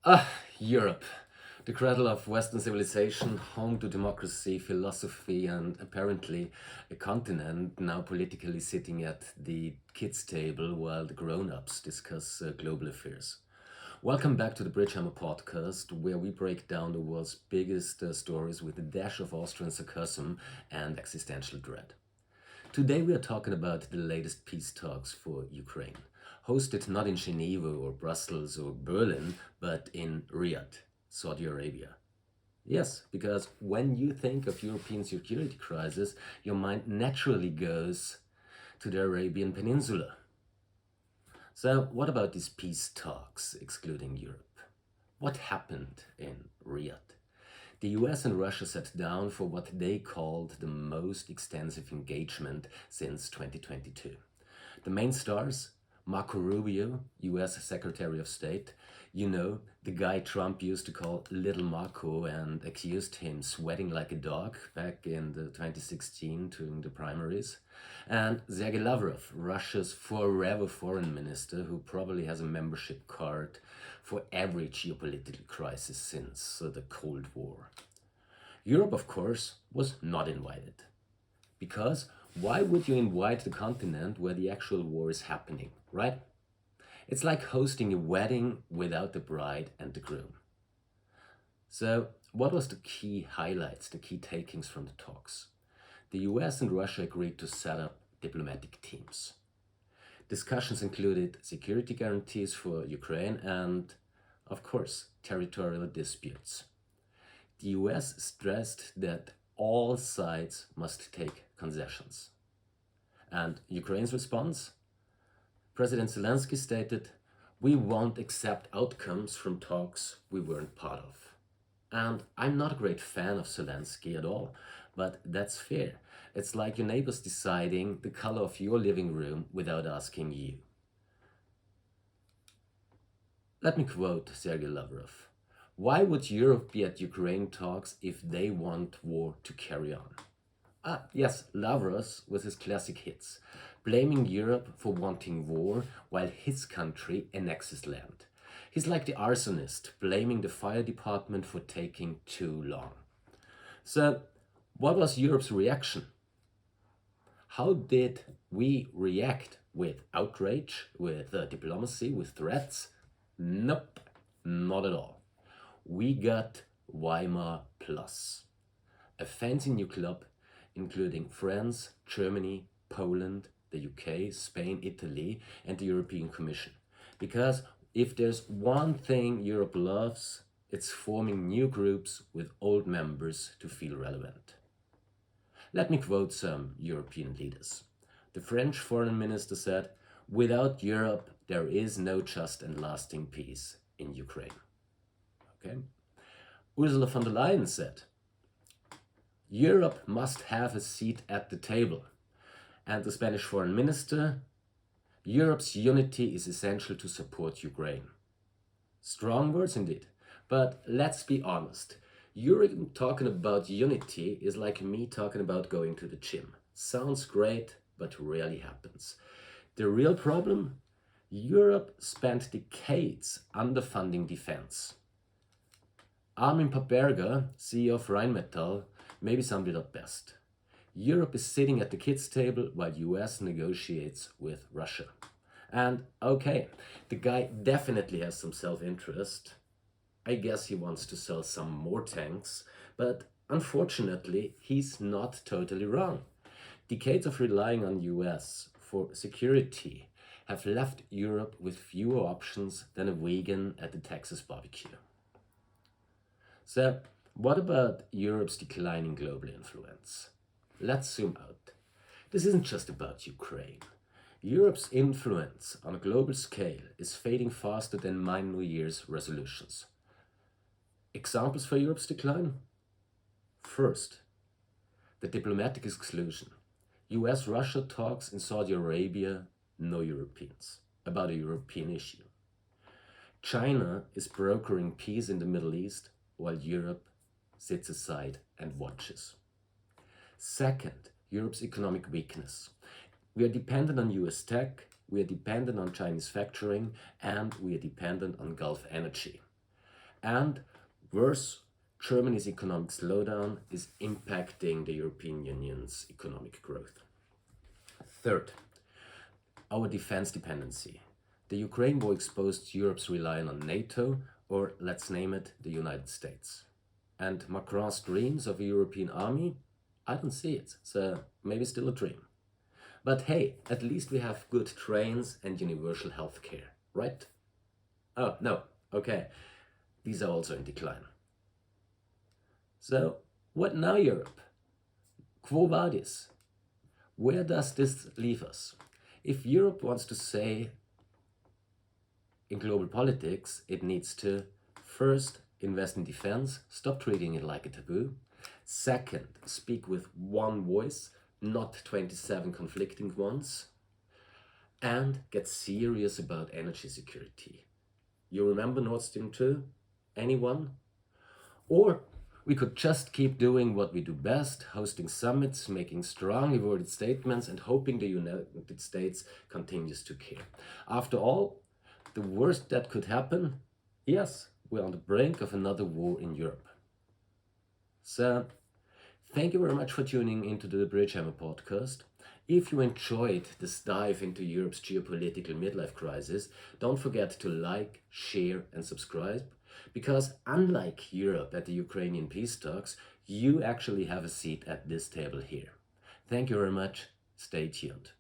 Ah, Europe, the cradle of Western civilization, home to democracy, philosophy, and apparently a continent now politically sitting at the kids' table while the grown ups discuss global affairs. Welcome back to the BridgeHammer Podcast, where we break down the world's biggest stories with a dash of Austrian sarcasm and existential dread. Today we are talking about the latest peace talks for Ukraine, hosted not in Geneva or Brussels or Berlin, but in Riyadh, Saudi Arabia. Yes, because when you think of European security crisis, your mind naturally goes to the Arabian Peninsula. So, what about these peace talks excluding Europe? What happened in Riyadh? The US and Russia sat down for what they called the most extensive engagement since 2022. The main stars: Marco Rubio, US Secretary of State, the guy Trump used to call Little Marco and accused him sweating like a dog back in the 2016 during the primaries, and Sergey Lavrov, Russia's forever foreign minister who probably has a membership card for every geopolitical crisis since the Cold War. Europe, of course, was not invited. Because why would you invite the continent where the actual war is happening, right? It's like hosting a wedding without the bride and the groom. So, what was the key highlights, the key takings from the talks? The US and Russia agreed to set up diplomatic teams. Discussions included security guarantees for Ukraine and, of course, territorial disputes. The US stressed that all sides must take concessions. And Ukraine's response? President Zelensky stated, "We won't accept outcomes from talks we weren't part of." And I'm not a great fan of Zelensky at all, but that's fair. It's like your neighbors deciding the color of your living room without asking you. Let me quote Sergey Lavrov. "Why would Europe be at Ukraine talks if they want war to carry on?" Yes, Lavrov with his classic hits, blaming Europe for wanting war while his country annexes land. He's like the arsonist, blaming the fire department for taking too long. So, what was Europe's reaction? How did we react? With outrage, with diplomacy, with threats? Nope, not at all. We got Weimar Plus, a fancy new club including France, Germany, Poland, the UK, Spain, Italy, and the European Commission. Because if there's one thing Europe loves, it's forming new groups with old members to feel relevant. Let me quote some European leaders. The French foreign minister said, "Without Europe, there is no just and lasting peace in Ukraine." Okay? Ursula von der Leyen said, "Europe must have a seat at the table." And the Spanish foreign minister, "Europe's unity is essential to support Ukraine." Strong words indeed. But let's be honest. Europe talking about unity is like me talking about going to the gym. Sounds great, but rarely happens. The real problem? Europe spent decades underfunding defense. Armin Paperga, CEO of Rheinmetall, maybe summed it up best. Europe is sitting at the kids' table while US negotiates with Russia. And okay, the guy definitely has some self-interest. I guess he wants to sell some more tanks, but unfortunately, he's not totally wrong. Decades of relying on US for security have left Europe with fewer options than a vegan at the Texas barbecue. So, what about Europe's declining global influence? Let's zoom out. This isn't just about Ukraine. Europe's influence on a global scale is fading faster than my New Year's resolutions. Examples for Europe's decline? First, the diplomatic exclusion. US-Russia talks in Saudi Arabia, no Europeans, about a European issue. China is brokering peace in the Middle East while Europe sits aside and watches. Second, Europe's economic weakness. We are dependent on US tech, we are dependent on Chinese factoring, and we are dependent on Gulf energy. And worse, Germany's economic slowdown is impacting the European Union's economic growth. Third, our defense dependency. The Ukraine war exposed Europe's reliance on NATO, or let's name it, the United States. And Macron's dreams of a European army? I don't see it, so maybe still a dream. But hey, at least we have good trains and universal healthcare, right? Oh, no, okay. These are also in decline. So, what now, Europe? Quo vadis? Where does this leave us? If Europe wants to say in global politics, it needs to first invest in defense, stop treating it like a taboo. Second, speak with one voice, not 27 conflicting ones. And get serious about energy security. You remember Nord Stream 2? Anyone? Or we could just keep doing what we do best, hosting summits, making strongly worded statements, and hoping the United States continues to care. After all, the worst that could happen, yes, we're on the brink of another war in Europe. So, thank you very much for tuning into the BridgeHammer Podcast. If you enjoyed this dive into Europe's geopolitical midlife crisis, don't forget to like, share, and subscribe, because unlike Europe at the Ukrainian peace talks, you actually have a seat at this table here. Thank you very much. Stay tuned.